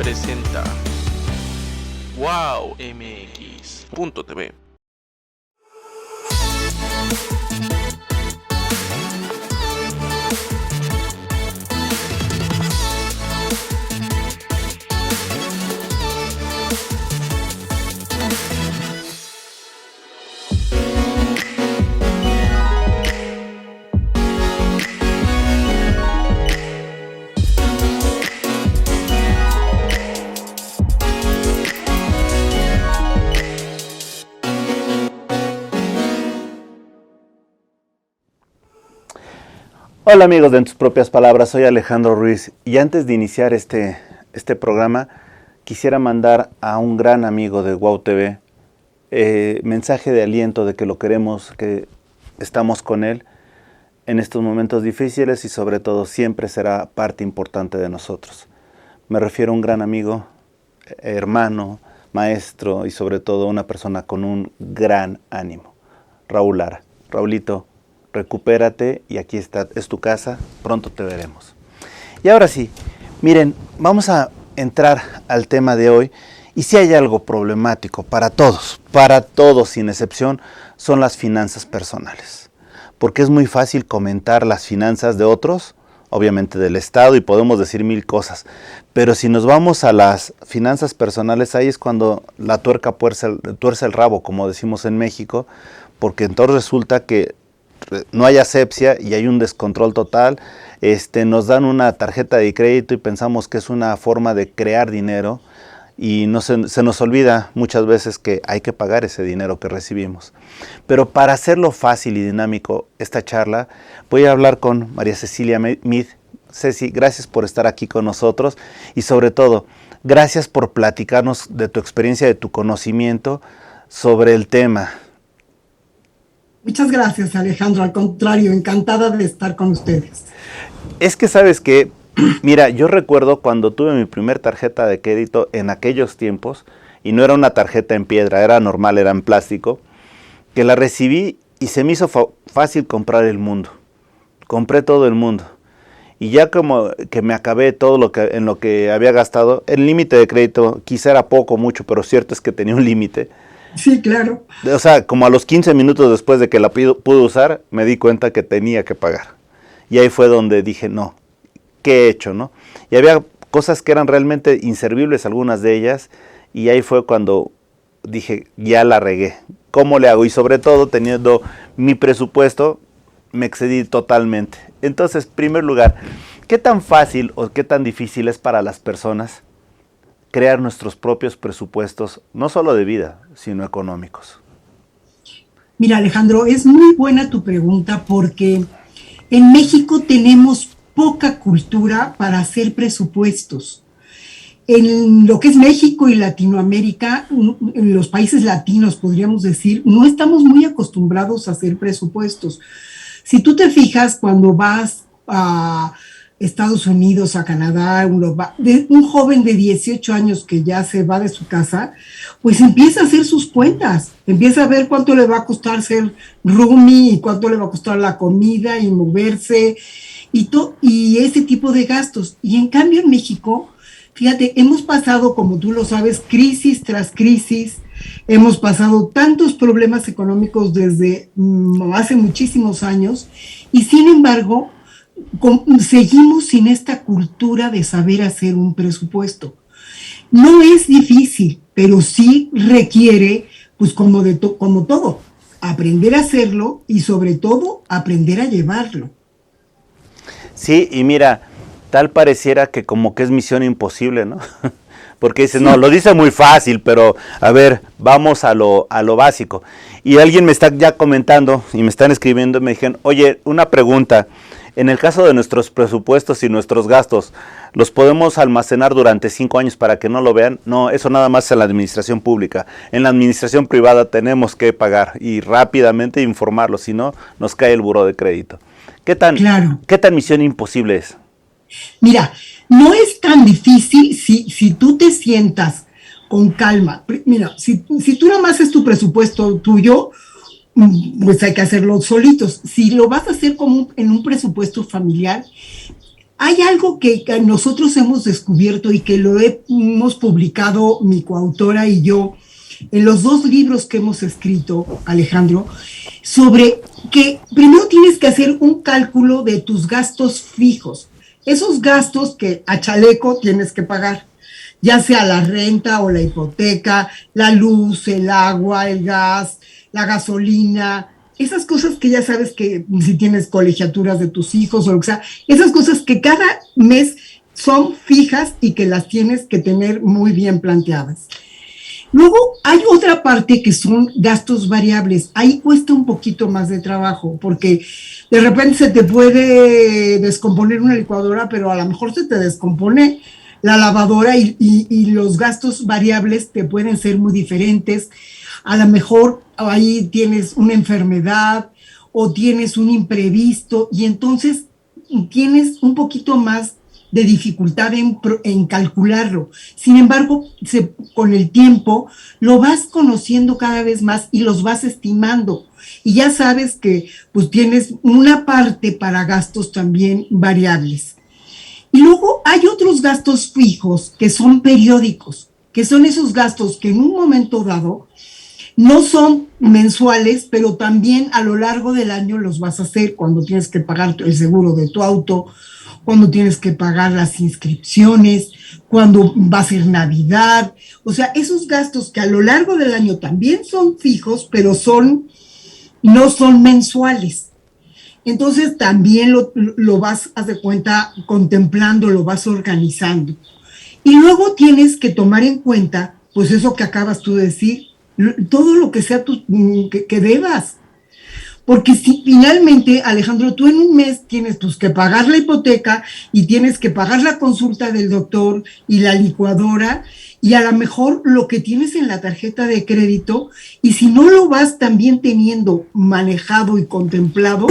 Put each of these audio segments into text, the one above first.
presenta wowmx.tv. Hola amigos de En Tus Propias Palabras, soy Alejandro Ruiz y antes de iniciar este programa quisiera mandar a un gran amigo de Wow TV mensaje de aliento de que lo queremos, que estamos con él en estos momentos difíciles y sobre todo siempre será parte importante de nosotros. Me refiero a un gran amigo, hermano, maestro y sobre todo una persona con un gran ánimo, Raúl Lara. Raulito, recupérate y aquí está, es tu casa, pronto te veremos. Y ahora sí, miren, vamos a entrar al tema de hoy y si hay algo problemático para todos sin excepción, son las finanzas personales. Porque es muy fácil comentar las finanzas de otros, obviamente del Estado, y podemos decir mil cosas, pero si nos vamos a las finanzas personales, ahí es cuando la tuerca tuerce el rabo, como decimos en México, porque entonces resulta que no hay asepsia y hay un descontrol total. Nos dan una tarjeta de crédito y pensamos que es una forma de crear dinero y se nos olvida muchas veces que hay que pagar ese dinero que recibimos. Pero para hacerlo fácil y dinámico esta charla, voy a hablar con María Cecilia Meade. Ceci, gracias por estar aquí con nosotros y sobre todo, gracias por platicarnos de tu experiencia, de tu conocimiento sobre el tema. Muchas gracias, Alejandro. Al contrario, encantada de estar con ustedes. Es que sabes que, mira, yo recuerdo cuando tuve mi primer tarjeta de crédito en aquellos tiempos, y no era una tarjeta en piedra, era normal, era en plástico, que la recibí y se me hizo fácil comprar el mundo. Compré todo el mundo. Y ya como que me acabé todo en lo que había gastado, el límite de crédito quizá era poco, mucho, pero cierto es que tenía un límite. Sí, claro. O sea, como a los 15 minutos después de que la pude usar, me di cuenta que tenía que pagar. Y ahí fue donde dije, no, ¿qué he hecho, no? Y había cosas que eran realmente inservibles, algunas de ellas, y ahí fue cuando dije, ya la regué. ¿Cómo le hago? Y sobre todo, teniendo mi presupuesto, me excedí totalmente. Entonces, en primer lugar, ¿qué tan fácil o qué tan difícil es para las personas crear nuestros propios presupuestos, no solo de vida, sino económicos? Mira, Alejandro, es muy buena tu pregunta porque en México tenemos poca cultura para hacer presupuestos. En lo que es México y Latinoamérica, en los países latinos, podríamos decir, no estamos muy acostumbrados a hacer presupuestos. Si tú te fijas, cuando vas a Estados Unidos, a Canadá, Europa, un joven de 18 años que ya se va de su casa, pues empieza a hacer sus cuentas, empieza a ver cuánto le va a costar ser roomie y cuánto le va a costar la comida y moverse y ese tipo de gastos. Y en cambio en México, fíjate, hemos pasado, como tú lo sabes, crisis tras crisis, hemos pasado tantos problemas económicos desde hace muchísimos años y sin embargo, seguimos sin esta cultura de saber hacer un presupuesto. No es difícil, pero sí requiere, pues como todo, aprender a hacerlo y sobre todo aprender a llevarlo. Sí, y mira, tal pareciera que como que es misión imposible, ¿no? Porque dices, no, lo dice muy fácil, pero a ver, vamos a lo básico. Y alguien me está ya comentando y me están escribiendo y me dijeron, oye, una pregunta. En el caso de nuestros presupuestos y nuestros gastos, ¿los podemos almacenar durante 5 años para que no lo vean? No, eso nada más en la administración pública. En la administración privada tenemos que pagar y rápidamente informarlo, si no, nos cae el buró de crédito. ¿Qué tan misión imposible es? Mira, no es tan difícil si tú te sientas con calma. Mira, si tú nada más es tu presupuesto tuyo, pues hay que hacerlo solitos. Si lo vas a hacer en un presupuesto familiar, hay algo que nosotros hemos descubierto y que hemos publicado mi coautora y yo en los 2 libros que hemos escrito, Alejandro, sobre que primero tienes que hacer un cálculo de tus gastos fijos, esos gastos que a chaleco tienes que pagar, ya sea la renta o la hipoteca, la luz, el agua, el gas, la gasolina, esas cosas que ya sabes que si tienes colegiaturas de tus hijos o lo que sea, esas cosas que cada mes son fijas y que las tienes que tener muy bien planteadas. Luego hay otra parte que son gastos variables. Ahí cuesta un poquito más de trabajo porque de repente se te puede descomponer una licuadora, pero a lo mejor se te descompone la lavadora y los gastos variables te pueden ser muy diferentes. A lo mejor ahí tienes una enfermedad o tienes un imprevisto y entonces tienes un poquito más de dificultad en calcularlo. Sin embargo, con el tiempo lo vas conociendo cada vez más y los vas estimando. Y ya sabes que pues tienes una parte para gastos también variables. Y luego hay otros gastos fijos que son periódicos, que son esos gastos que en un momento dado no son mensuales, pero también a lo largo del año los vas a hacer cuando tienes que pagar el seguro de tu auto, cuando tienes que pagar las inscripciones, cuando va a ser Navidad. O sea, esos gastos que a lo largo del año también son fijos, pero no son mensuales. Entonces también lo vas, haz de cuenta, contemplando, lo vas organizando. Y luego tienes que tomar en cuenta, pues eso que acabas tú de decir, todo lo que sea que debas. Porque si finalmente, Alejandro, tú en un mes tienes pues que pagar la hipoteca y tienes que pagar la consulta del doctor y la licuadora y a lo mejor lo que tienes en la tarjeta de crédito, y si no lo vas también teniendo manejado y contemplado,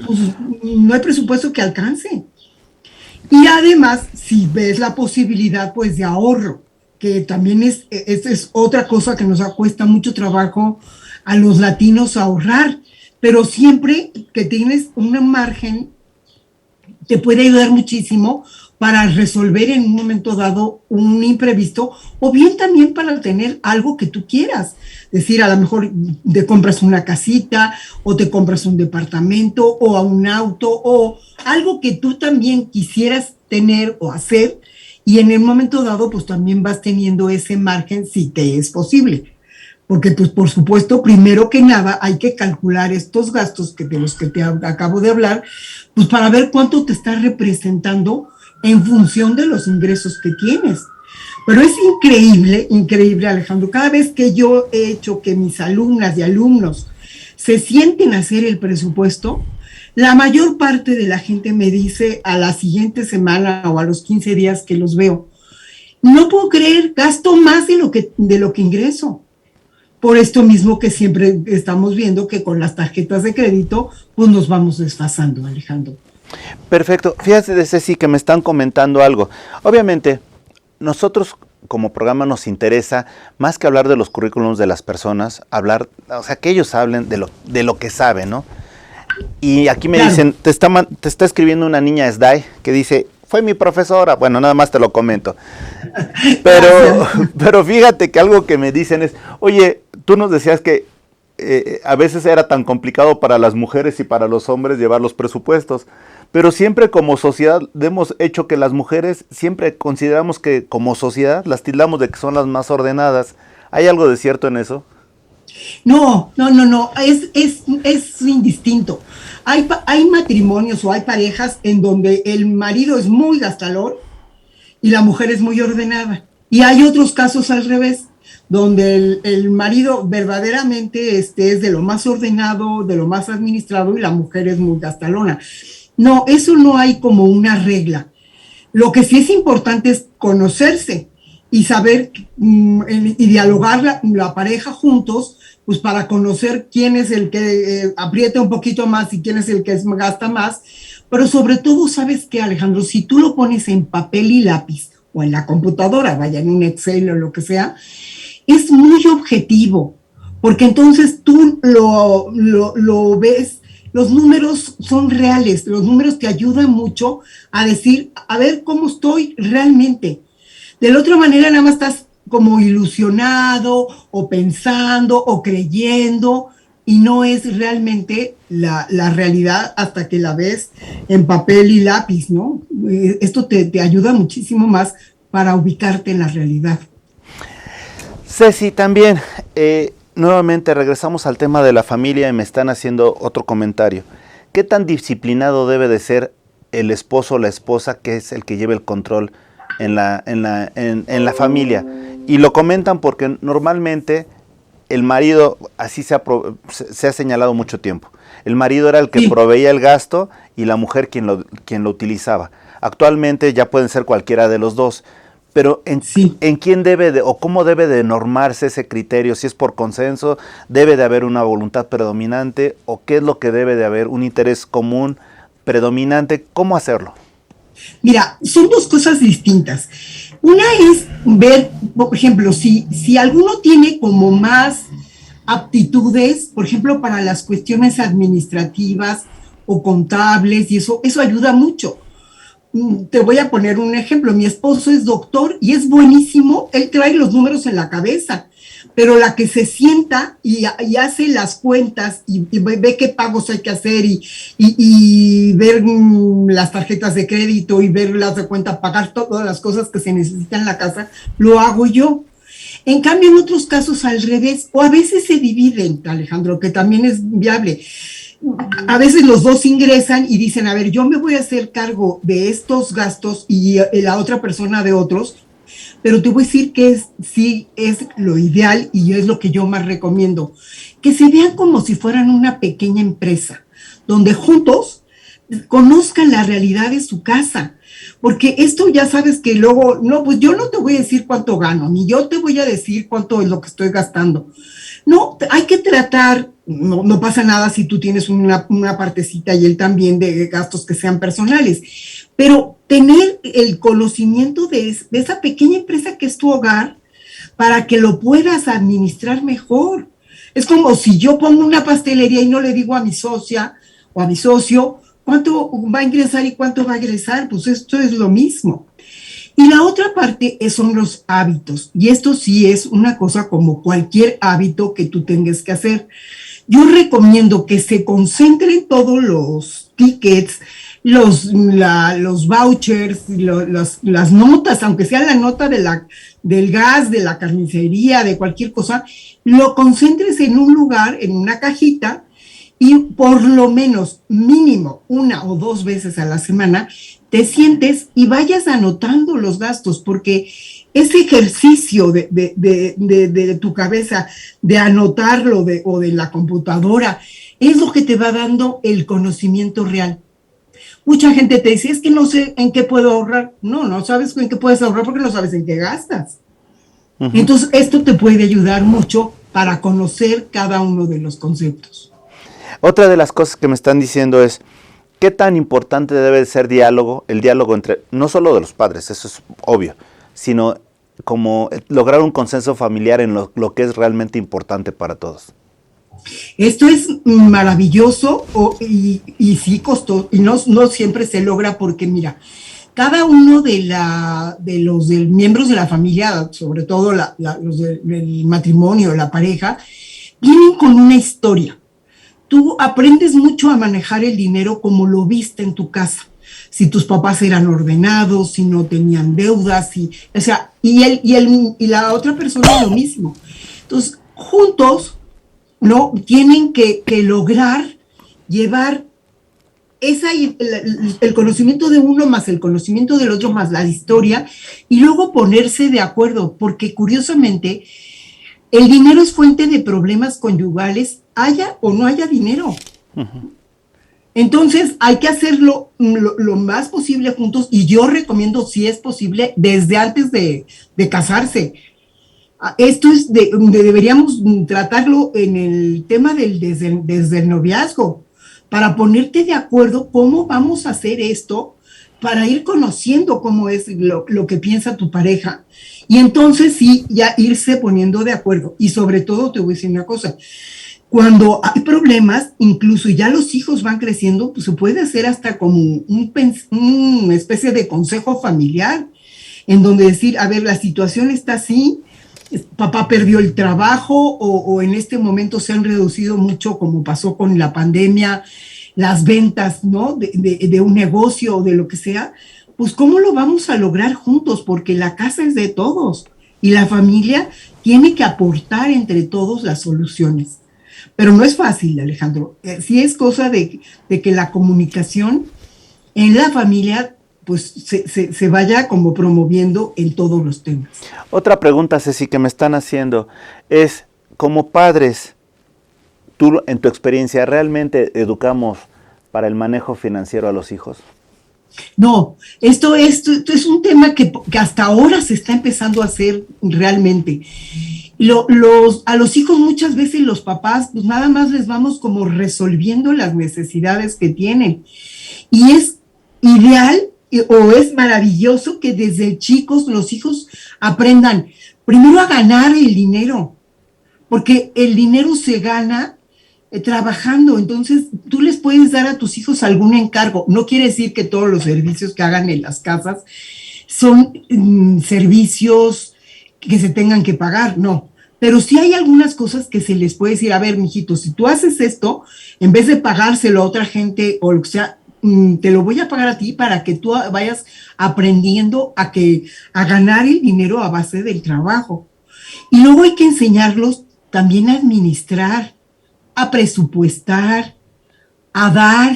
pues no hay presupuesto que alcance. Y además, si ves la posibilidad pues de ahorro, que también es otra cosa que nos cuesta mucho trabajo a los latinos ahorrar, pero siempre que tienes un margen, te puede ayudar muchísimo para resolver en un momento dado un imprevisto, o bien también para tener algo que tú quieras. Es decir, a lo mejor te compras una casita, o te compras un departamento, o un auto, o algo que tú también quisieras tener o hacer, y en el momento dado, pues también vas teniendo ese margen si te es posible. Porque, pues, por supuesto, primero que nada, hay que calcular estos gastos de los que te acabo de hablar, pues para ver cuánto te está representando en función de los ingresos que tienes. Pero es increíble, increíble, Alejandro. Cada vez que yo he hecho que mis alumnas y alumnos se sienten a hacer el presupuesto, la mayor parte de la gente me dice a la siguiente semana o a los 15 días que los veo, no puedo creer, gasto más de lo que ingreso. Por esto mismo que siempre estamos viendo que con las tarjetas de crédito, pues nos vamos desfasando, Alejandro. Perfecto. Fíjate, Ceci, que me están comentando algo. Obviamente, nosotros como programa nos interesa, más que hablar de los currículums de las personas, hablar, o sea, que ellos hablen de lo que saben, ¿no? Y aquí me dicen, te está escribiendo una niña SDAI que dice, fue mi profesora. Bueno, nada más te lo comento. Pero fíjate que algo que me dicen es, oye, tú nos decías que a veces era tan complicado para las mujeres y para los hombres llevar los presupuestos, pero siempre como sociedad hemos hecho que las mujeres siempre consideramos que como sociedad las tildamos de que son las más ordenadas. ¿Hay algo de cierto en eso? No, es indistinto. Hay matrimonios o hay parejas en donde el marido es muy gastalón y la mujer es muy ordenada. Y hay otros casos al revés, donde el marido verdaderamente es de lo más ordenado, de lo más administrado, y la mujer es muy gastalona. No, eso no hay como una regla. Lo que sí es importante es conocerse y saber y dialogar la pareja juntos, pues para conocer quién es el que aprieta un poquito más y quién es el que gasta más. Pero sobre todo, ¿sabes qué, Alejandro? Si tú lo pones en papel y lápiz o en la computadora, vaya en un Excel o lo que sea, es muy objetivo, porque entonces tú lo ves los números son reales, los números te ayudan mucho a decir, a ver cómo estoy realmente. De la otra manera nada más estás como ilusionado o pensando o creyendo y no es realmente la realidad hasta que la ves en papel y lápiz, ¿no? Esto te ayuda muchísimo más para ubicarte en la realidad. Ceci, también, nuevamente regresamos al tema de la familia y me están haciendo otro comentario. ¿Qué tan disciplinado debe de ser el esposo o la esposa que es el que lleva el control en la familia? Y lo comentan porque normalmente el marido, así se ha señalado mucho tiempo, el marido era el que proveía el gasto y la mujer quien lo utilizaba. Actualmente ya pueden ser cualquiera de los dos, pero ¿en quién debe de, o cómo debe de normarse ese criterio? Si es por consenso, ¿debe de haber una voluntad predominante o qué es lo que debe de haber? ¿Un interés común predominante? ¿Cómo hacerlo? Mira, son dos cosas distintas. Una es ver, por ejemplo, si alguno tiene como más aptitudes, por ejemplo, para las cuestiones administrativas o contables, y eso ayuda mucho. Te voy a poner un ejemplo. Mi esposo es doctor y es buenísimo, él trae los números en la cabeza, pero la que se sienta y hace las cuentas y ve qué pagos hay que hacer y ver las tarjetas de crédito y ver las de cuenta, pagar todas las cosas que se necesitan en la casa, lo hago yo. En cambio, en otros casos al revés, o a veces se dividen, Alejandro, que también es viable. A veces los dos ingresan y dicen, a ver, yo me voy a hacer cargo de estos gastos y la otra persona de otros, pero te voy a decir que sí es lo ideal y es lo que yo más recomiendo, que se vean como si fueran una pequeña empresa, donde juntos conozcan la realidad de su casa, porque esto ya sabes que luego, no, pues yo no te voy a decir cuánto gano, ni yo te voy a decir cuánto es lo que estoy gastando. No, hay que tratar, no pasa nada si tú tienes una partecita y él también de gastos que sean personales, pero tener el conocimiento de esa pequeña empresa que es tu hogar para que lo puedas administrar mejor. Es como si yo pongo una pastelería y no le digo a mi socia o a mi socio cuánto va a ingresar y cuánto va a egresar, pues esto es lo mismo. Y la otra parte son los hábitos, y esto sí es una cosa como cualquier hábito que tú tengas que hacer. Yo recomiendo que se concentren todos los tickets, los vouchers, las notas, aunque sea la nota del gas, de la carnicería, de cualquier cosa, lo concentres en un lugar, en una cajita, y por lo menos mínimo 1 o 2 veces a la semana te sientes y vayas anotando los gastos, porque ese ejercicio de tu cabeza, de anotarlo o de la computadora, es lo que te va dando el conocimiento real. Mucha gente te dice, es que no sé en qué puedo ahorrar. No sabes en qué puedes ahorrar porque no sabes en qué gastas. Uh-huh. Entonces, esto te puede ayudar mucho para conocer cada uno de los conceptos. Otra de las cosas que me están diciendo es, ¿qué tan importante debe ser el diálogo entre, no solo de los padres, eso es obvio, sino como lograr un consenso familiar en lo que es realmente importante para todos? Esto es maravilloso y sí costó, y no siempre se logra porque, mira, cada uno de los miembros de la familia, sobre todo los del matrimonio, la pareja, vienen con una historia. Tú aprendes mucho a manejar el dinero como lo viste en tu casa. Si tus papás eran ordenados, si no tenían deudas, y la otra persona lo mismo. Entonces, juntos, ¿no? Tienen que lograr llevar el conocimiento de uno más el conocimiento del otro más la historia y luego ponerse de acuerdo, porque curiosamente el dinero es fuente de problemas conyugales, haya o no haya dinero. Uh-huh. Entonces hay que hacerlo lo más posible juntos y yo recomiendo, si es posible, desde antes de casarse. Esto es deberíamos tratarlo en el tema desde el noviazgo, para ponerte de acuerdo cómo vamos a hacer esto, para ir conociendo cómo es lo que piensa tu pareja, y entonces sí, ya irse poniendo de acuerdo. Y sobre todo te voy a decir una cosa, Cuando hay problemas, incluso ya los hijos van creciendo, pues se puede hacer hasta como una especie de consejo familiar, en donde decir, a ver, la situación está así, papá perdió el trabajo o en este momento se han reducido mucho, como pasó con la pandemia, las ventas, ¿no? De un negocio o de lo que sea, pues ¿cómo lo vamos a lograr juntos? Porque la casa es de todos y la familia tiene que aportar entre todos las soluciones. Pero no es fácil, Alejandro. Sí es cosa de que la comunicación en la familia pues se vaya como promoviendo en todos los temas. Otra pregunta, Ceci, que me están haciendo es, como padres, tú en tu experiencia, ¿realmente educamos para el manejo financiero a los hijos? No, esto es un tema que hasta ahora se está empezando a hacer realmente. A los hijos muchas veces los papás, pues nada más les vamos como resolviendo las necesidades que tienen. Y es ideal o es maravilloso que desde chicos los hijos aprendan primero a ganar el dinero, porque el dinero se gana trabajando. Entonces tú les puedes dar a tus hijos algún encargo. No quiere decir que todos los servicios que hagan en las casas son servicios que se tengan que pagar, no. Pero sí hay algunas cosas que se les puede decir, a ver, mijito, si tú haces esto, en vez de pagárselo a otra gente o lo que sea, te lo voy a pagar a ti para que tú vayas aprendiendo a ganar el dinero a base del trabajo. Y luego hay que enseñarlos también a administrar, a presupuestar, a dar,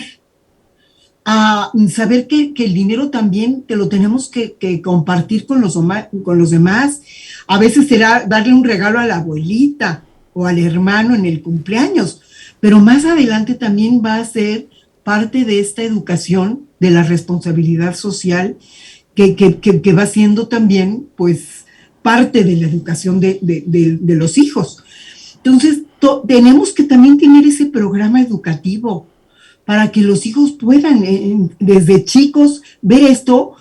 a saber que el dinero también te lo tenemos que compartir con los demás. A veces será darle un regalo a la abuelita o al hermano en el cumpleaños, pero más adelante también va a ser parte de esta educación de la responsabilidad social que va siendo también, pues, parte de la educación de los hijos. Entonces, tenemos que también tener ese programa educativo para que los hijos puedan, desde chicos, ver esto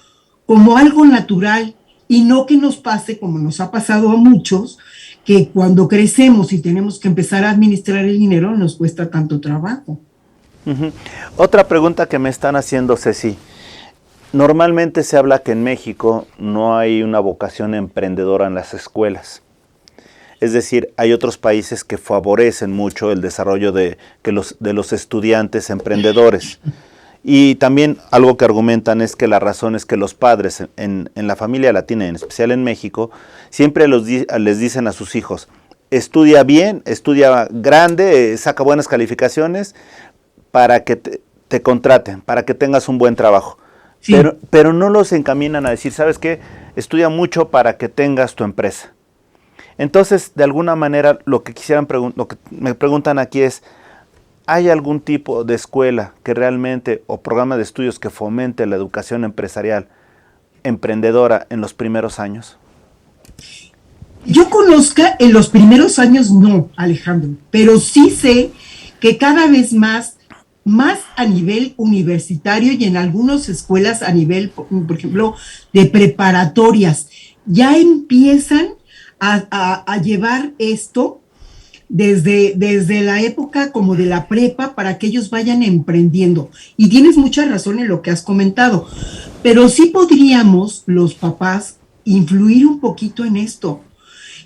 como algo natural y no que nos pase, como nos ha pasado a muchos, que cuando crecemos y tenemos que empezar a administrar el dinero, nos cuesta tanto trabajo. Uh-huh. Otra pregunta que me están haciendo, Ceci. Normalmente se habla que en México no hay una vocación emprendedora en las escuelas. Es decir, hay otros países que favorecen mucho el desarrollo de los estudiantes emprendedores. Y también algo que argumentan es que la razón es que los padres en la familia latina, en especial en México, siempre les dicen a sus hijos, estudia bien, estudia grande, saca buenas calificaciones para que te contraten, para que tengas un buen trabajo. Sí. Pero no los encaminan a decir, ¿sabes qué? Estudia mucho para que tengas tu empresa. Entonces, de alguna manera, lo que me preguntan aquí es, ¿hay algún tipo de escuela que realmente, o programa de estudios que fomente la educación empresarial emprendedora en los primeros años? Yo conozca, en los primeros años no, Alejandro, pero sí sé que cada vez más a nivel universitario y en algunas escuelas a nivel, por ejemplo, de preparatorias, ya empiezan a llevar esto desde la época como de la prepa para que ellos vayan emprendiendo. Y tienes mucha razón en lo que has comentado, pero sí podríamos los papás influir un poquito en esto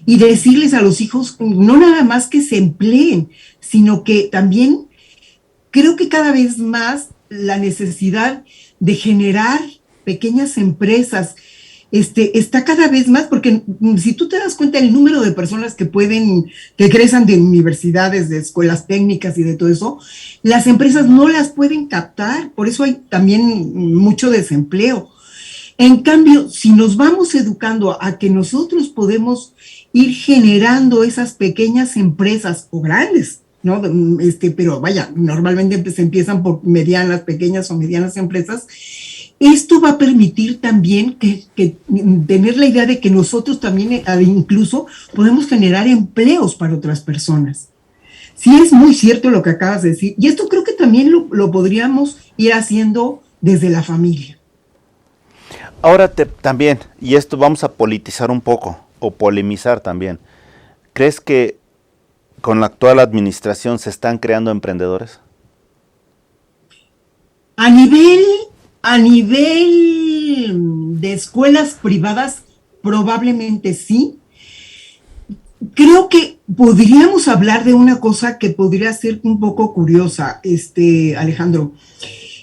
y decirles a los hijos no nada más que se empleen, sino que también creo que cada vez más la necesidad de generar pequeñas empresas está cada vez más, porque si tú te das cuenta el número de personas que egresan de universidades, de escuelas técnicas y de todo eso, las empresas no las pueden captar, por eso hay también mucho desempleo. En cambio, si nos vamos educando a que nosotros podemos ir generando esas pequeñas empresas o grandes, ¿no? Pero vaya, normalmente se empiezan por pequeñas o medianas empresas. Esto va a permitir también que tener la idea de que nosotros también incluso podemos generar empleos para otras personas. Sí, es muy cierto lo que acabas de decir. Y esto creo que también lo podríamos ir haciendo desde la familia. Ahora también, y esto vamos a politizar un poco, o polemizar también. ¿Crees que con la actual administración se están creando emprendedores? A nivel, a nivel de escuelas privadas, probablemente sí. Creo que podríamos hablar de una cosa que podría ser un poco curiosa, Alejandro.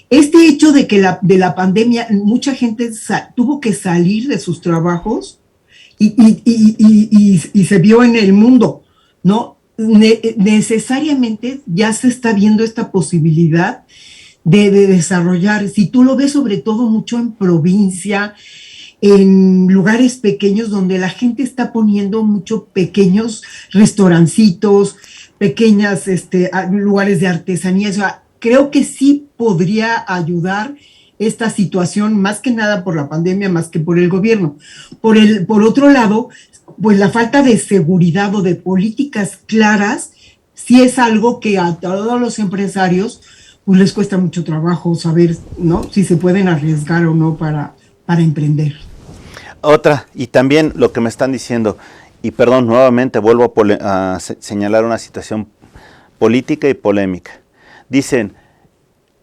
Este hecho de que de la pandemia mucha gente tuvo que salir de sus trabajos y se vio en el mundo, ¿no? Necesariamente ya se está viendo esta posibilidad de desarrollar. Si tú lo ves sobre todo mucho en provincia, en lugares pequeños donde la gente está poniendo mucho pequeños restaurancitos, pequeñas lugares de artesanía. O sea, creo que sí podría ayudar esta situación, más que nada por la pandemia, más que por el gobierno. Por otro lado, pues la falta de seguridad o de políticas claras sí es algo que a todos los empresarios pues les cuesta mucho trabajo saber, ¿no?, si se pueden arriesgar o no para emprender. Otra, y también lo que me están diciendo, y perdón, nuevamente vuelvo a señalar una situación política y polémica. Dicen,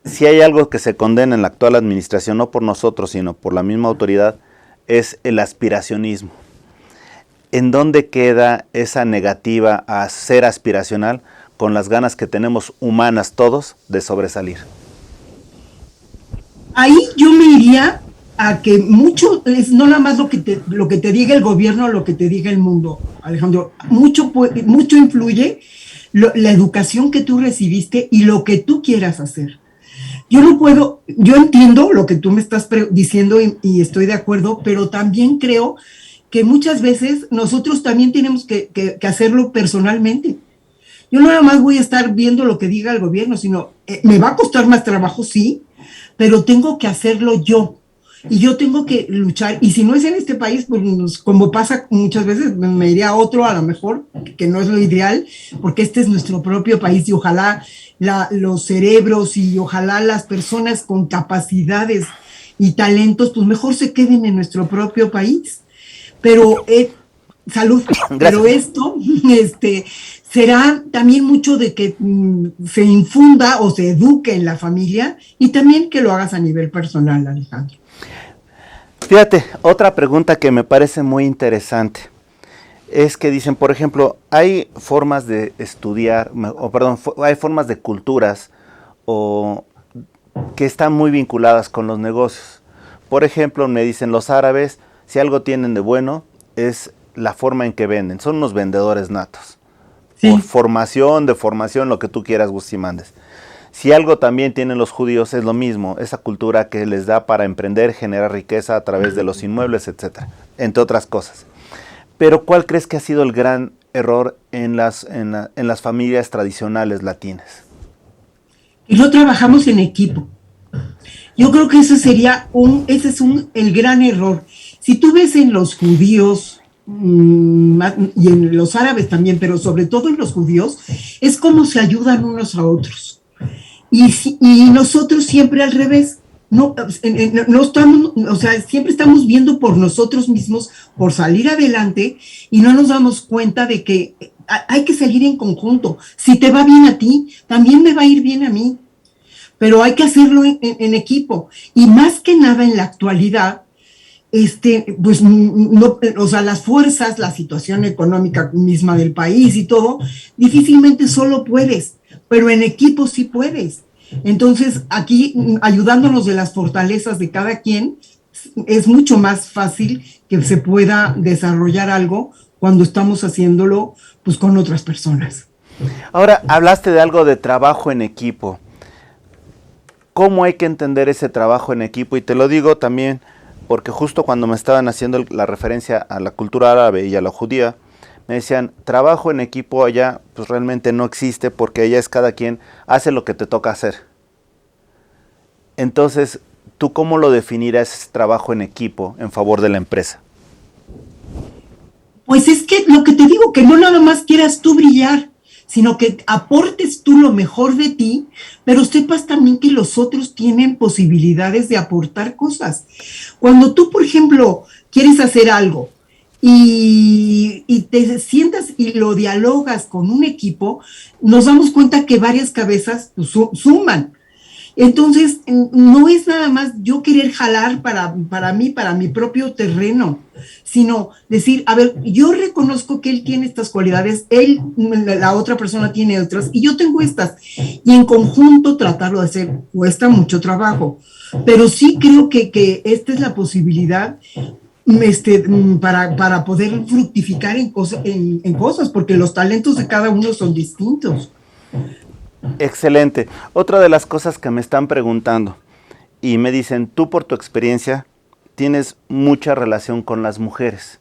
si hay algo que se condena en la actual administración, no por nosotros, sino por la misma autoridad, es el aspiracionismo. ¿En dónde queda esa negativa a ser aspiracional con las ganas que tenemos humanas todos de sobresalir? Ahí yo me iría a que mucho es no nada más lo que te diga el gobierno o lo que te diga el mundo, Alejandro. Mucho influye la educación que tú recibiste y lo que tú quieras hacer. Yo entiendo lo que tú me estás diciendo y estoy de acuerdo, pero también creo que muchas veces nosotros también tenemos que hacerlo personalmente. Yo no nada más voy a estar viendo lo que diga el gobierno, sino me va a costar más trabajo, sí, pero tengo que hacerlo yo. Y yo tengo que luchar, y si no es en este país, pues como pasa muchas veces, me iría a otro a lo mejor, que no es lo ideal, porque este es nuestro propio país y ojalá los cerebros y ojalá las personas con capacidades y talentos, pues mejor se queden en nuestro propio país. Pero, salud, gracias. Pero esto, será también mucho de que se infunda o se eduque en la familia y también que lo hagas a nivel personal, Alejandro. Fíjate, otra pregunta que me parece muy interesante es que dicen, por ejemplo, hay formas de estudiar, hay formas de culturas que están muy vinculadas con los negocios. Por ejemplo, me dicen los árabes, si algo tienen de bueno, es la forma en que venden. Son unos vendedores natos. Sí. Por formación, deformación, lo que tú quieras, gustes y mandes. Si algo también tienen los judíos es lo mismo, esa cultura que les da para emprender, generar riqueza a través de los inmuebles, etcétera, entre otras cosas. Pero ¿cuál crees que ha sido el gran error en las familias tradicionales latinas? Y no trabajamos en equipo. Yo creo que ese es el gran error. Si tú ves en los judíos y en los árabes también, pero sobre todo en los judíos, es como se ayudan unos a otros. Y nosotros siempre al revés, no estamos, o sea, siempre estamos viendo por nosotros mismos, por salir adelante, y no nos damos cuenta de que hay que salir en conjunto. Si te va bien a ti, también me va a ir bien a mí, pero hay que hacerlo en equipo, y más que nada en la actualidad, pues no, o sea, las fuerzas, la situación económica misma del país y todo, difícilmente solo puedes, pero en equipo sí puedes. Entonces, aquí, ayudándonos de las fortalezas de cada quien, es mucho más fácil que se pueda desarrollar algo cuando estamos haciéndolo pues con otras personas. Ahora, hablaste de algo de trabajo en equipo. ¿Cómo hay que entender ese trabajo en equipo? Y te lo digo también porque justo cuando me estaban haciendo la referencia a la cultura árabe y a la judía, me decían, trabajo en equipo allá pues realmente no existe porque allá es cada quien hace lo que te toca hacer. Entonces, ¿tú cómo lo definirás ese trabajo en equipo en favor de la empresa? Pues es que lo que te digo, que no nada más quieras tú brillar, sino que aportes tú lo mejor de ti, pero sepas también que los otros tienen posibilidades de aportar cosas. Cuando tú, por ejemplo, quieres hacer algo y te sientas y lo dialogas con un equipo, nos damos cuenta que varias cabezas pues, suman. Entonces, no es nada más yo querer jalar para mí, para mi propio terreno, sino decir, a ver, yo reconozco que él tiene estas cualidades, la otra persona tiene otras, y yo tengo estas. Y en conjunto tratarlo de hacer cuesta mucho trabajo. Pero sí creo que esta es la posibilidad para poder fructificar en cosas, porque los talentos de cada uno son distintos. Excelente. Otra de las cosas que me están preguntando y me dicen, tú por tu experiencia tienes mucha relación con las mujeres.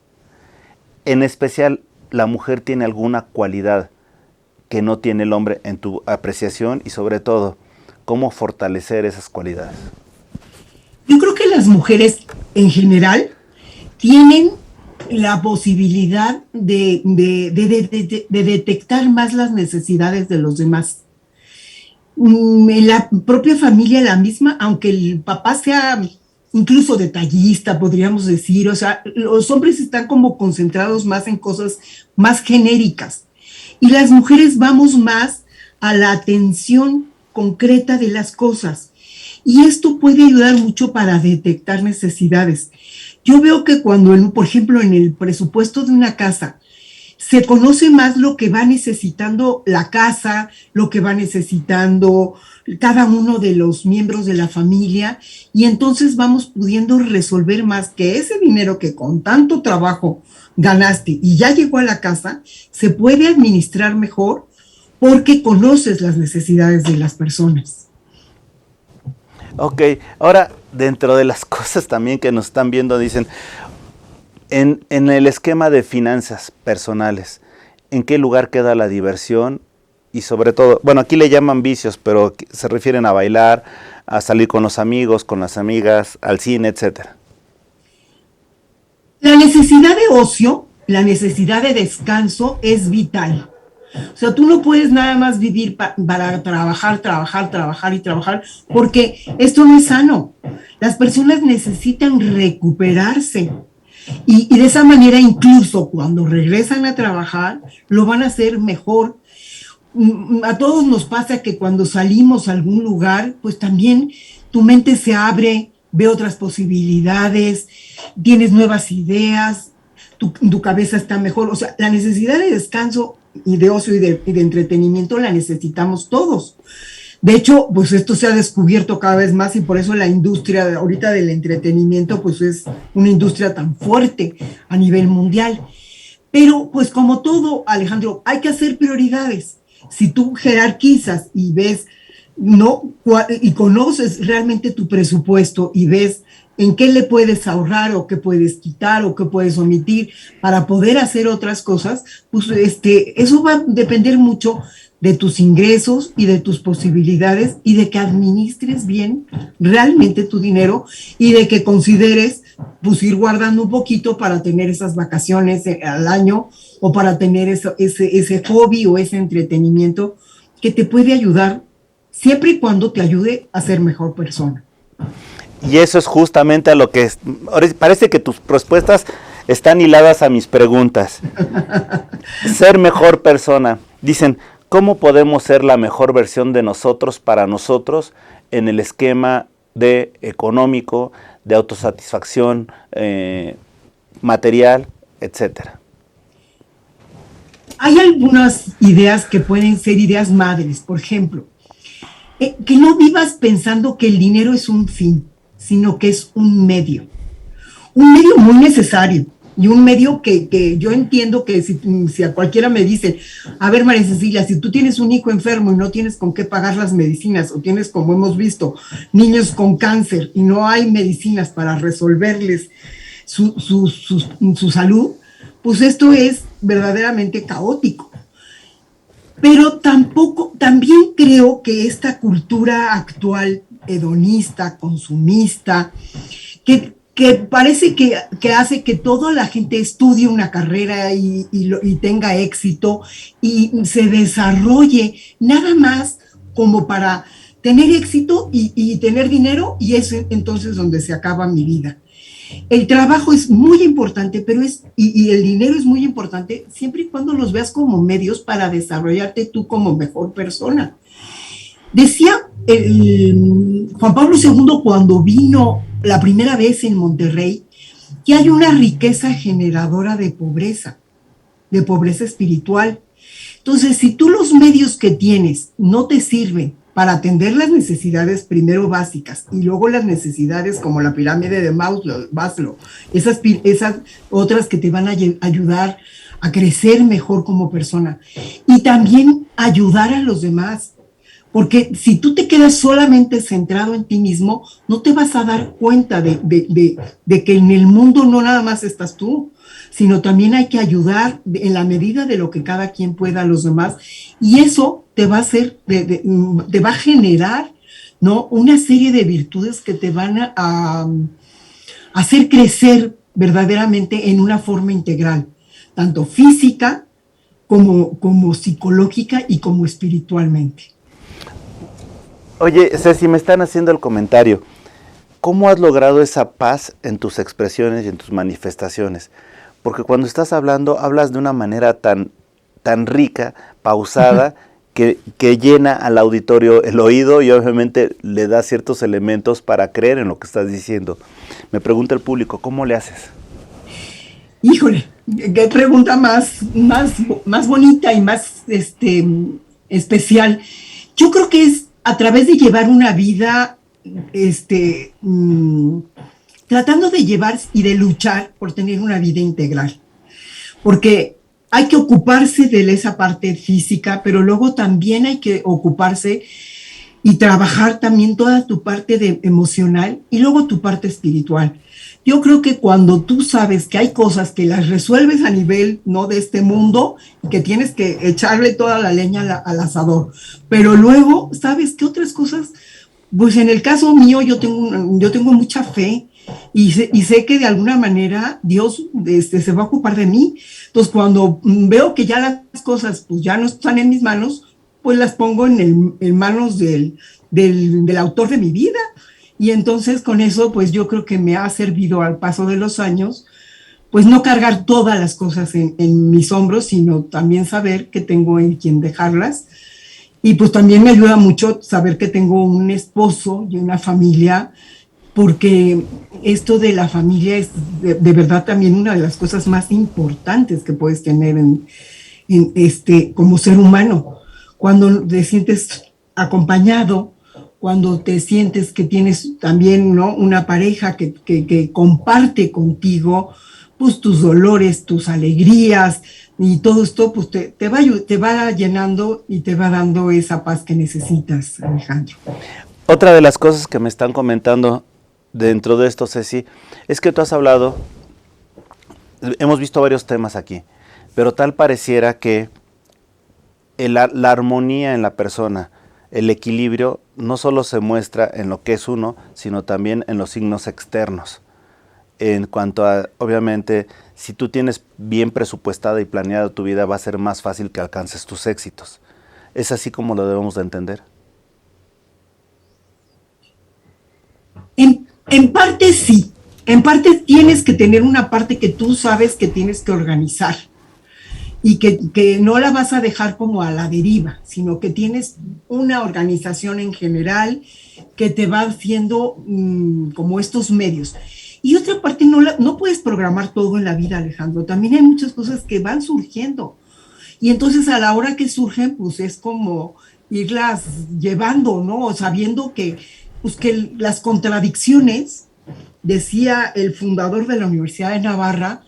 En especial, ¿la mujer tiene alguna cualidad que no tiene el hombre en tu apreciación? Y sobre todo, ¿cómo fortalecer esas cualidades? Yo creo que las mujeres en general tienen la posibilidad de detectar más las necesidades de los demás. En la propia familia la misma, aunque el papá sea incluso detallista, podríamos decir, o sea, los hombres están como concentrados más en cosas más genéricas y las mujeres vamos más a la atención concreta de las cosas y esto puede ayudar mucho para detectar necesidades. Yo veo que cuando, por ejemplo, en el presupuesto de una casa, se conoce más lo que va necesitando la casa, lo que va necesitando cada uno de los miembros de la familia, y entonces vamos pudiendo resolver más que ese dinero que con tanto trabajo ganaste y ya llegó a la casa, se puede administrar mejor porque conoces las necesidades de las personas. Ok, ahora dentro de las cosas también que nos están viendo, dicen, en el esquema de finanzas personales, ¿en qué lugar queda la diversión? Y sobre todo, bueno, aquí le llaman vicios, pero se refieren a bailar, a salir con los amigos, con las amigas, al cine, etcétera. La necesidad de ocio, la necesidad de descanso es vital. O sea, tú no puedes nada más vivir para trabajar, porque esto no es sano. Las personas necesitan recuperarse. Y de esa manera, incluso cuando regresan a trabajar, lo van a hacer mejor. A todos nos pasa que cuando salimos a algún lugar, pues también tu mente se abre, ve otras posibilidades, tienes nuevas ideas, tu cabeza está mejor. O sea, la necesidad de descanso y de ocio y de entretenimiento la necesitamos todos. De hecho, pues esto se ha descubierto cada vez más y por eso la industria ahorita del entretenimiento pues es una industria tan fuerte a nivel mundial. Pero pues como todo, Alejandro, hay que hacer prioridades. Si tú jerarquizas y ves, no, y conoces realmente tu presupuesto y ves en qué le puedes ahorrar o qué puedes quitar o qué puedes omitir para poder hacer otras cosas, pues eso va a depender mucho de tus ingresos y de tus posibilidades y de que administres bien realmente tu dinero y de que consideres pues ir guardando un poquito para tener esas vacaciones al año o para tener ese hobby o ese entretenimiento que te puede ayudar siempre y cuando te ayude a ser mejor persona. Y eso es justamente a lo que parece que tus respuestas están hiladas a mis preguntas. Ser mejor persona. Dicen, ¿cómo podemos ser la mejor versión de nosotros para nosotros en el esquema de económico, de autosatisfacción material, etcétera? Hay algunas ideas que pueden ser ideas madres, por ejemplo, que no vivas pensando que el dinero es un fin, sino que es un medio muy necesario. Y un medio que yo entiendo que si a cualquiera me dice, a ver, María Cecilia, si tú tienes un hijo enfermo y no tienes con qué pagar las medicinas, o tienes, como hemos visto, niños con cáncer y no hay medicinas para resolverles su salud, pues esto es verdaderamente caótico. Pero también creo que esta cultura actual, hedonista, consumista, que parece que hace que toda la gente estudie una carrera y tenga éxito y se desarrolle nada más como para tener éxito y tener dinero, y es entonces donde se acaba mi vida. El trabajo es muy importante, pero y el dinero es muy importante siempre y cuando los veas como medios para desarrollarte tú como mejor persona. Decía Juan Pablo II cuando vino la primera vez en Monterrey que hay una riqueza generadora de pobreza espiritual. Entonces, si tú los medios que tienes no te sirven para atender las necesidades primero básicas y luego las necesidades como la pirámide de Maslow, esas otras que te van a ayudar a crecer mejor como persona y también ayudar a los demás. Porque si tú te quedas solamente centrado en ti mismo, no te vas a dar cuenta de que en el mundo no nada más estás tú, sino también hay que ayudar en la medida de lo que cada quien pueda a los demás. Y eso te va a hacer, te va a generar, ¿no?, una serie de virtudes que te van a hacer crecer verdaderamente en una forma integral, tanto física como psicológica y como espiritualmente. Oye, Ceci, me están haciendo el comentario. ¿Cómo has logrado esa paz en tus expresiones y en tus manifestaciones? Porque cuando estás hablando, hablas de una manera tan rica, pausada, que llena al auditorio el oído y obviamente le da ciertos elementos para creer en lo que estás diciendo. Me pregunta el público, ¿cómo le haces? Híjole, qué pregunta más bonita y más especial. Yo creo que es a través de llevar una vida, tratando de llevar y de luchar por tener una vida integral. Porque hay que ocuparse de esa parte física, pero luego también hay que ocuparse y trabajar también toda tu parte emocional y luego tu parte espiritual. Yo creo que cuando tú sabes que hay cosas que las resuelves a nivel, ¿no?, de este mundo, que tienes que echarle toda la leña al asador, pero luego sabes que otras cosas, pues en el caso mío yo tengo mucha fe y sé que de alguna manera Dios se va a ocupar de mí. Entonces cuando veo que ya las cosas pues ya no están en mis manos, pues las pongo en manos del autor de mi vida. Y entonces con eso, pues yo creo que me ha servido al paso de los años, pues no cargar todas las cosas en mis hombros, sino también saber que tengo en quien dejarlas. Y pues también me ayuda mucho saber que tengo un esposo y una familia, porque esto de la familia es de verdad también una de las cosas más importantes que puedes tener como ser humano. Cuando te sientes acompañado, cuando te sientes que tienes también, ¿no?, una pareja que comparte contigo pues tus dolores, tus alegrías y todo esto, pues te va llenando y te va dando esa paz que necesitas, Alejandro. Otra de las cosas que me están comentando dentro de esto, Ceci, es que tú has hablado, hemos visto varios temas aquí, pero tal pareciera que la armonía en la persona, el equilibrio no solo se muestra en lo que es uno, sino también en los signos externos. En cuanto a, obviamente, si tú tienes bien presupuestada y planeada tu vida, va a ser más fácil que alcances tus éxitos. ¿Es así como lo debemos de entender? En parte sí. En parte tienes que tener una parte que tú sabes que tienes que organizar. Y que no la vas a dejar como a la deriva, sino que tienes una organización en general que te va haciendo como estos medios. Y otra parte, no puedes programar todo en la vida, Alejandro. También hay muchas cosas que van surgiendo. Y entonces a la hora que surgen, pues es como irlas llevando, ¿no? Sabiendo que las contradicciones, decía el fundador de la Universidad de Navarra,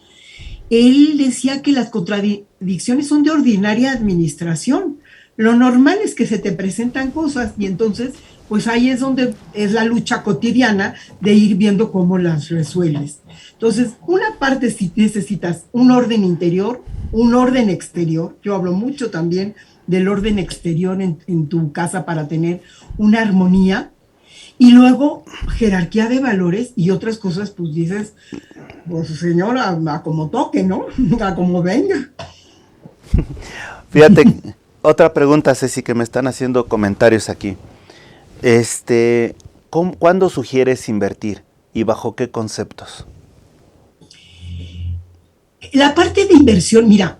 él decía que las contradicciones son de ordinaria administración. Lo normal es que se te presentan cosas y entonces, pues ahí es donde es la lucha cotidiana de ir viendo cómo las resuelves. Entonces, una parte si necesitas un orden interior, un orden exterior. Yo hablo mucho también del orden exterior en tu casa para tener una armonía. Y luego, jerarquía de valores y otras cosas, pues dices, pues señora, a como toque, ¿no? A como venga. Fíjate, otra pregunta, Ceci, que me están haciendo comentarios aquí. ¿Cuándo sugieres invertir y bajo qué conceptos? La parte de inversión, mira,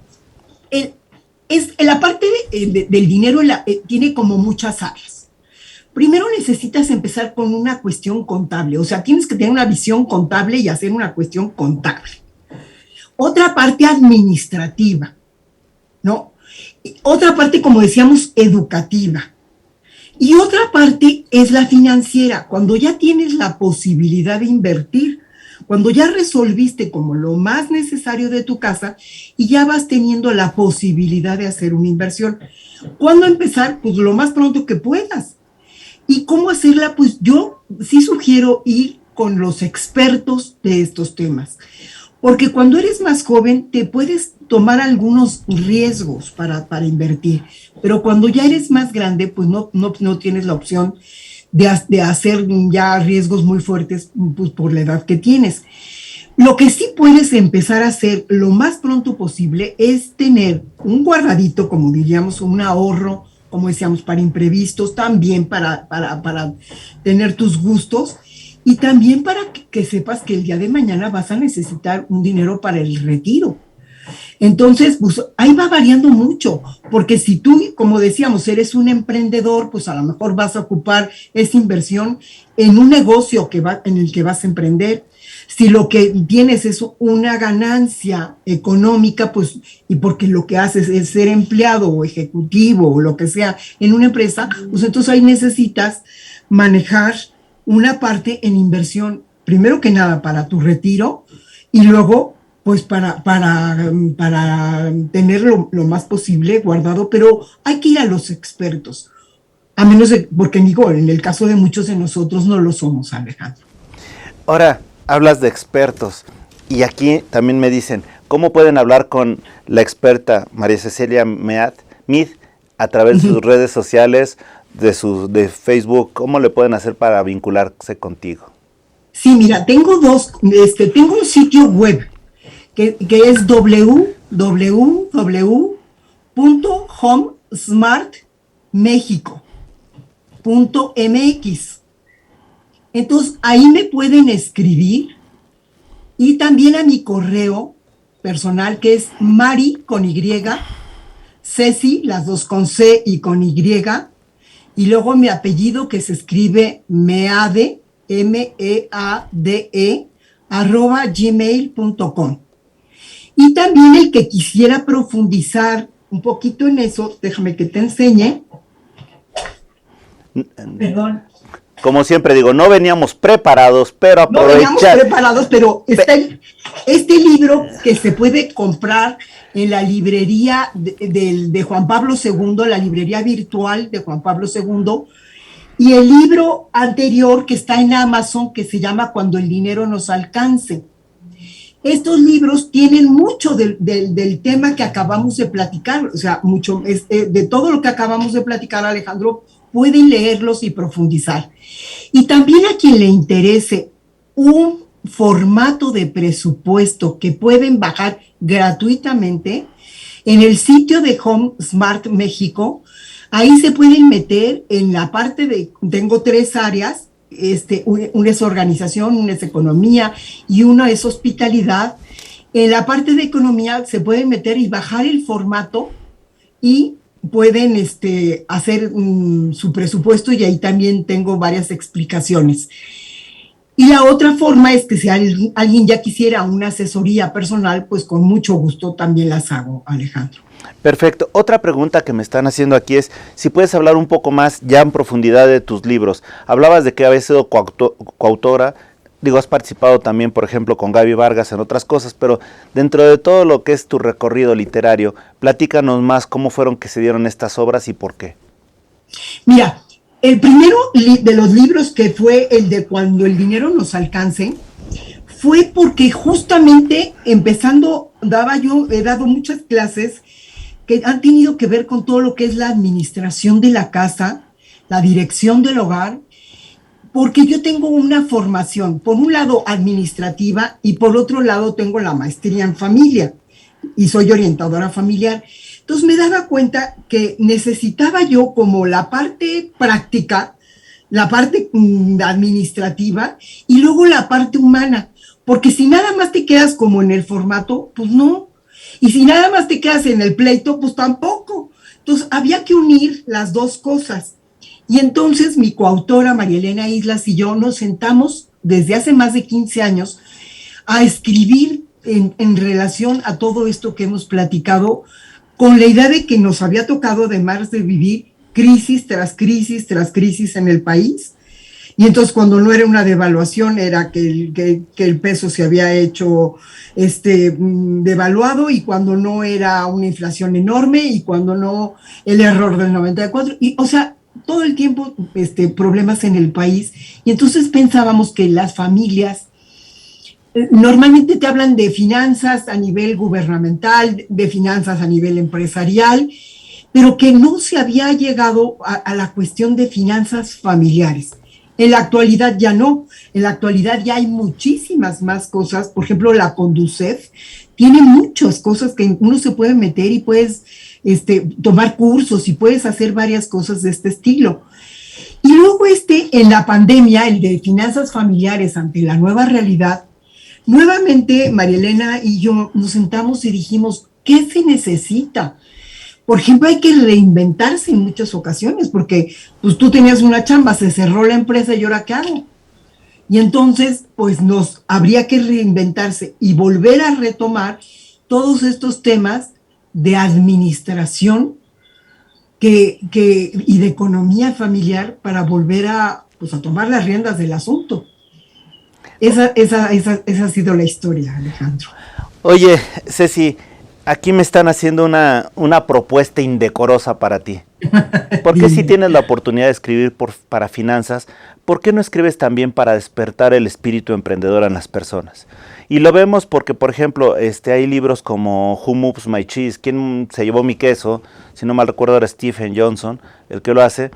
la parte del dinero tiene como muchas áreas. Primero necesitas empezar con una cuestión contable, o sea, tienes que tener una visión contable y hacer una cuestión contable. Otra parte administrativa, ¿no? Otra parte, como decíamos, educativa. Y otra parte es la financiera, cuando ya tienes la posibilidad de invertir, cuando ya resolviste como lo más necesario de tu casa y ya vas teniendo la posibilidad de hacer una inversión. ¿Cuándo empezar? Pues lo más pronto que puedas. ¿Y cómo hacerla? Pues yo sí sugiero ir con los expertos de estos temas. Porque cuando eres más joven te puedes tomar algunos riesgos para invertir, pero cuando ya eres más grande, pues no tienes la opción de hacer ya riesgos muy fuertes, pues, por la edad que tienes. Lo que sí puedes empezar a hacer lo más pronto posible es tener un guardadito, como diríamos, un ahorro, como decíamos, para imprevistos, también para tener tus gustos, y también para que sepas que el día de mañana vas a necesitar un dinero para el retiro. Entonces, pues ahí va variando mucho, porque si tú, como decíamos, eres un emprendedor, pues a lo mejor vas a ocupar esa inversión en un negocio en el que vas a emprender. Si lo que tienes es una ganancia económica, pues, y porque lo que haces es ser empleado o ejecutivo o lo que sea en una empresa, pues entonces ahí necesitas manejar una parte en inversión, primero que nada para tu retiro y luego pues para tenerlo lo más posible guardado, pero hay que ir a los expertos, a menos porque digo, en el caso de muchos de nosotros no lo somos, Alejandro. Ahora, hablas de expertos y aquí también me dicen, ¿cómo pueden hablar con la experta María Cecilia Mead a través de sus redes sociales, de Facebook? ¿Cómo le pueden hacer para vincularse contigo? Sí, mira, tengo un sitio web que es www.homesmartmexico.mx. Entonces, ahí me pueden escribir y también a mi correo personal que es Mari con Y, Ceci, las dos con C y con Y, y luego mi apellido que se escribe Meade, MEADE, @gmail.com. Y también el que quisiera profundizar un poquito en eso, déjame que te enseñe. Perdón. Como siempre digo, no veníamos preparados, pero aprovechar. No veníamos preparados, pero está este libro que se puede comprar en la librería de Juan Pablo II, la librería virtual de Juan Pablo II, y el libro anterior que está en Amazon, que se llama Cuando el dinero nos alcance. Estos libros tienen mucho del tema que acabamos de platicar, o sea, mucho de todo lo que acabamos de platicar, Alejandro, pueden leerlos y profundizar. Y también a quien le interese un formato de presupuesto que pueden bajar gratuitamente en el sitio de Home Smart México, ahí se pueden meter en la parte tengo 3 áreas, una es organización, una es economía y una es hospitalidad. En la parte de economía se pueden meter y bajar el formato y pueden hacer su presupuesto, y ahí también tengo varias explicaciones. Y la otra forma es que si alguien ya quisiera una asesoría personal, pues con mucho gusto también las hago, Alejandro. Perfecto. Otra pregunta que me están haciendo aquí es si puedes hablar un poco más ya en profundidad de tus libros. Hablabas de que habías sido coautora, has participado también, por ejemplo, con Gaby Vargas en otras cosas, pero dentro de todo lo que es tu recorrido literario, platícanos más cómo fueron que se dieron estas obras y por qué. Mira, el primero de los libros, que fue el de Cuando el dinero nos alcance, fue porque justamente empezando, he dado muchas clases que han tenido que ver con todo lo que es la administración de la casa, la dirección del hogar, porque yo tengo una formación, por un lado administrativa y por otro lado tengo la maestría en familia y soy orientadora familiar. Entonces me daba cuenta que necesitaba yo como la parte práctica la parte administrativa y luego la parte humana, porque si nada más te quedas como en el formato, pues no, y si nada más te quedas en el pleito, pues tampoco. Entonces había que unir las dos cosas. Y entonces mi coautora María Elena Islas y yo nos sentamos desde hace más de 15 años a escribir en relación a todo esto que hemos platicado, con la idea de que nos había tocado además de vivir crisis tras crisis tras crisis en el país. Y entonces cuando no era una devaluación era que el peso se había hecho devaluado, y cuando no era una inflación enorme, y cuando no el error del 94, y o sea, todo el tiempo problemas en el país. Y entonces pensábamos que las familias normalmente te hablan de finanzas a nivel gubernamental, de finanzas a nivel empresarial, pero que no se había llegado a la cuestión de finanzas familiares. En la actualidad ya no, en la actualidad ya hay muchísimas más cosas. Por ejemplo, la Conducef tiene muchas cosas que uno se puede meter y puedes tomar cursos y puedes hacer varias cosas de este estilo. Y luego en la pandemia, el de finanzas familiares ante la nueva realidad, nuevamente María Elena y yo nos sentamos y dijimos, ¿qué se necesita? Por ejemplo, hay que reinventarse en muchas ocasiones, porque pues tú tenías una chamba, se cerró la empresa y ¿ahora qué hago? Y entonces, pues habría que reinventarse y volver a retomar todos estos temas de administración y de economía familiar para volver a tomar las riendas del asunto. Esa ha sido la historia, Alejandro. Oye, Ceci, aquí me están haciendo una propuesta indecorosa para ti. ¿Por qué si tienes la oportunidad de escribir para finanzas, por qué no escribes también para despertar el espíritu emprendedor en las personas? Y lo vemos porque, por ejemplo, hay libros como Who Moves My Cheese, ¿Quién se llevó mi queso? Si no mal recuerdo era Stephen Johnson, el que lo hace,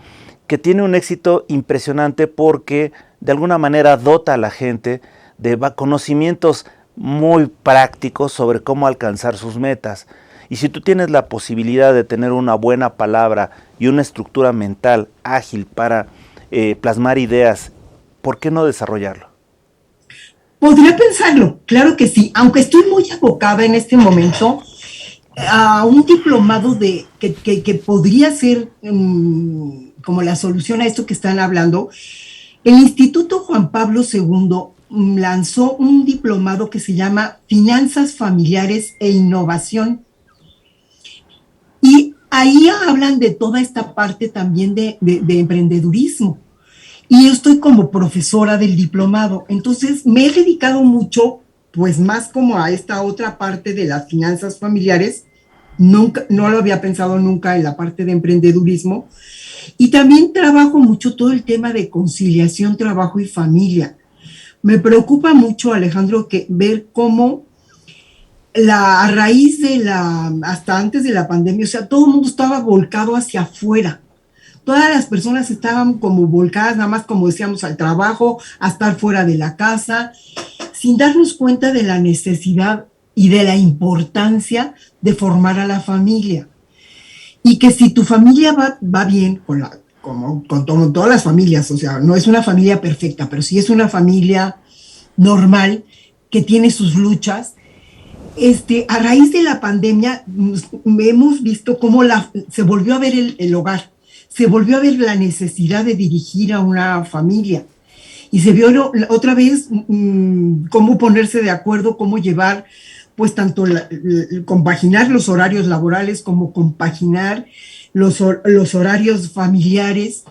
que tiene un éxito impresionante porque de alguna manera dota a la gente de conocimientos muy prácticos sobre cómo alcanzar sus metas. Y si tú tienes la posibilidad de tener una buena palabra y una estructura mental ágil para plasmar ideas, ¿por qué no desarrollarlo? Podría pensarlo, claro que sí, aunque estoy muy abocada en este momento a un diplomado que podría ser como la solución a esto que están hablando. El Instituto Juan Pablo II lanzó un diplomado que se llama Finanzas Familiares e Innovación. Y ahí hablan de toda esta parte también de emprendedurismo. Y yo estoy como profesora del diplomado, entonces me he dedicado mucho, pues más como a esta otra parte de las finanzas familiares. No lo había pensado nunca en la parte de emprendedurismo. Y también trabajo mucho todo el tema de conciliación, trabajo y familia. Me preocupa mucho, Alejandro, ver cómo a raíz hasta antes de la pandemia, o sea, todo el mundo estaba volcado hacia afuera. Todas las personas estaban como volcadas, nada más como decíamos, al trabajo, a estar fuera de la casa, sin darnos cuenta de la necesidad y de la importancia de formar a la familia. Y que si tu familia va bien, como con todas las familias, o sea, no es una familia perfecta, pero sí es una familia normal que tiene sus luchas. A raíz de la pandemia hemos visto cómo se volvió a ver el hogar, se volvió a ver la necesidad de dirigir a una familia, y se vio otra vez cómo ponerse de acuerdo, cómo llevar, pues tanto compaginar los horarios laborales como compaginar los horarios familiares.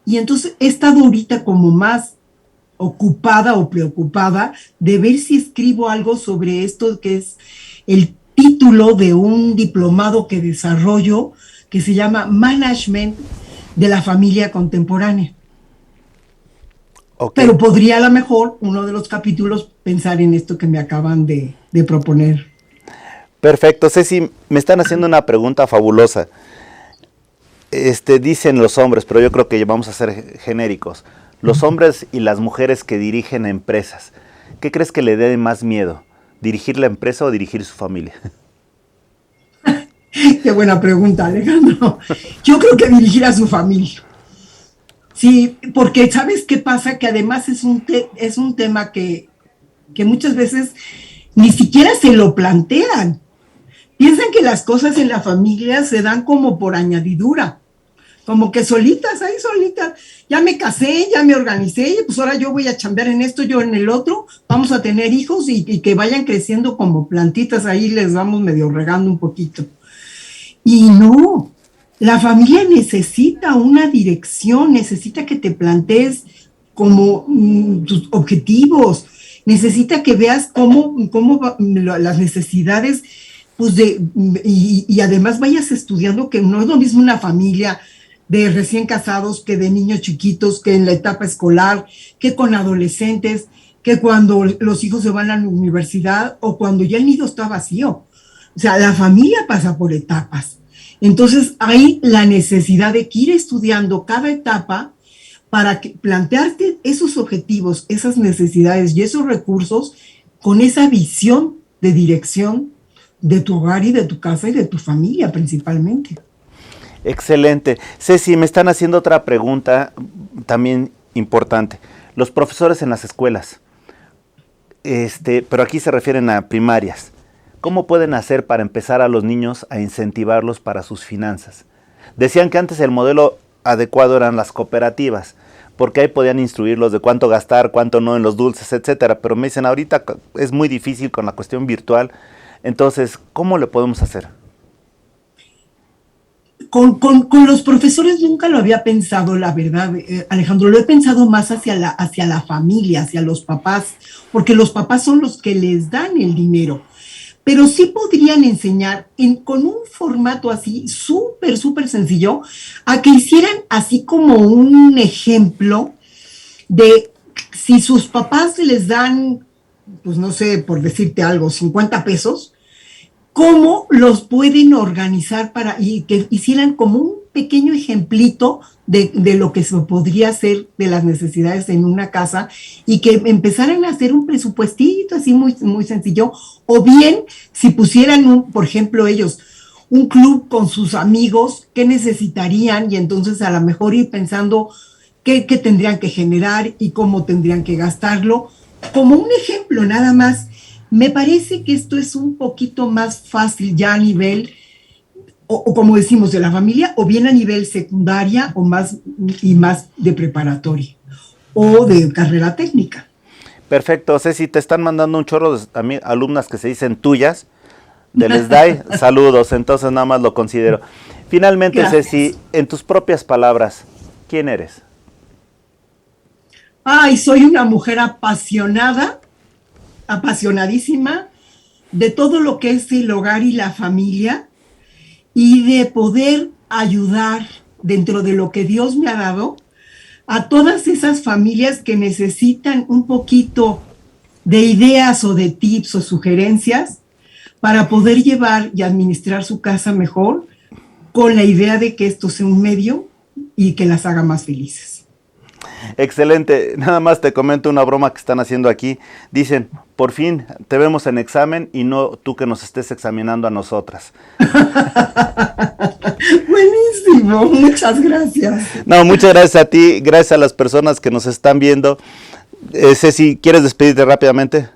Y entonces he estado ahorita como más ocupada o preocupada de ver si escribo algo sobre esto, que es el título de un diplomado que desarrollo, que se llama Management de la Familia Contemporánea. Okay. Pero podría a lo mejor uno de los capítulos pensar en esto que me acaban de proponer. Perfecto, Ceci, me están haciendo una pregunta fabulosa. Dicen los hombres, pero yo creo que vamos a ser genéricos. Los hombres y las mujeres que dirigen empresas, ¿qué crees que le dé más miedo? ¿Dirigir la empresa o dirigir su familia? Qué buena pregunta, Alejandro. Yo creo que dirigir a su familia. Sí, porque ¿sabes qué pasa? Que además es un tema que muchas veces ni siquiera se lo plantean. Piensan que las cosas en la familia se dan como por añadidura, como que solitas, ahí solitas. Ya me casé, ya me organicé, y pues ahora yo voy a chambear en esto, yo en el otro, vamos a tener hijos y que vayan creciendo como plantitas, ahí les vamos medio regando un poquito. Y no, la familia necesita una dirección, necesita que te plantees como tus objetivos, necesita que veas las necesidades, pues y además vayas estudiando que no es lo mismo una familia de recién casados que de niños chiquitos, que en la etapa escolar, que con adolescentes, que cuando los hijos se van a la universidad o cuando ya el nido está vacío. O sea, la familia pasa por etapas. Entonces hay la necesidad de ir estudiando cada etapa para plantearte esos objetivos, esas necesidades y esos recursos con esa visión de dirección de tu hogar y de tu casa y de tu familia principalmente. Excelente. Ceci, me están haciendo otra pregunta también importante. Los profesores en las escuelas, pero aquí se refieren a primarias. ¿Cómo pueden hacer para empezar a los niños a incentivarlos para sus finanzas? Decían que antes el modelo adecuado eran las cooperativas, porque ahí podían instruirlos de cuánto gastar, cuánto no en los dulces, etcétera. Pero me dicen, ahorita es muy difícil con la cuestión virtual. Entonces, ¿cómo le podemos hacer? Con los profesores nunca lo había pensado, la verdad, Alejandro, lo he pensado más hacia la familia, hacia los papás, porque los papás son los que les dan el dinero. Pero sí podrían enseñar con un formato así súper, súper sencillo a que hicieran así como un ejemplo de si sus papás les dan, pues no sé, por decirte algo, 50 pesos, cómo los pueden organizar y que hicieran como un pequeño ejemplito de lo que se podría hacer de las necesidades en una casa y que empezaran a hacer un presupuestito así muy, muy sencillo, o bien si pusieran, por ejemplo, ellos un club con sus amigos, qué necesitarían y entonces a lo mejor ir pensando qué tendrían que generar y cómo tendrían que gastarlo, como un ejemplo nada más. Me parece que esto es un poquito más fácil ya a nivel, o como decimos, de la familia, o bien a nivel secundaria o más de preparatoria o de carrera técnica. Perfecto, Ceci, te están mandando un chorro de alumnas que se dicen tuyas, de Les Day, saludos, entonces nada más lo considero. Finalmente, gracias. Ceci, en tus propias palabras, ¿quién eres? Ay, soy una mujer apasionadísima de todo lo que es el hogar y la familia y de poder ayudar dentro de lo que Dios me ha dado a todas esas familias que necesitan un poquito de ideas o de tips o sugerencias para poder llevar y administrar su casa mejor con la idea de que esto sea un medio y que las haga más felices. Excelente, nada más te comento una broma que están haciendo aquí. Dicen, por fin te vemos en examen y no tú que nos estés examinando a nosotras. Buenísimo, muchas gracias. No, muchas gracias a ti, gracias a las personas que nos están viendo. Ceci, ¿quieres despedirte rápidamente?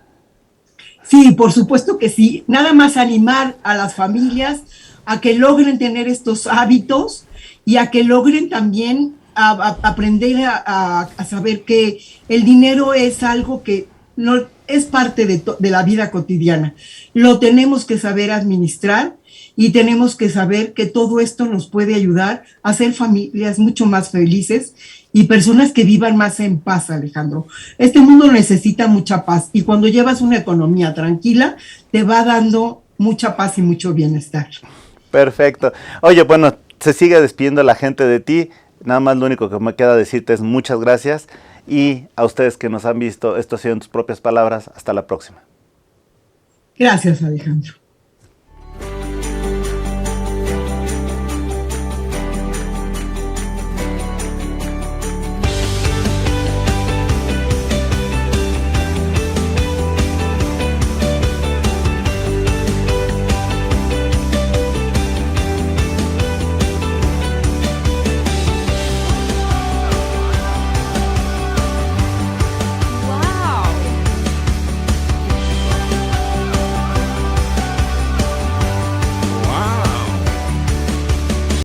Sí, por supuesto que sí. Nada más animar a las familias a que logren tener estos hábitos y a que logren también aprender a saber que el dinero es algo que no es parte de la vida cotidiana. Lo tenemos que saber administrar y tenemos que saber que todo esto nos puede ayudar a ser familias mucho más felices y personas que vivan más en paz, Alejandro. Este mundo necesita mucha paz y cuando llevas una economía tranquila, te va dando mucha paz y mucho bienestar. Perfecto. Oye, bueno, se sigue despidiendo la gente de ti. Nada más lo único que me queda decirte es muchas gracias y a ustedes que nos han visto, esto ha sido en tus propias palabras. Hasta la próxima. Gracias, Alejandro.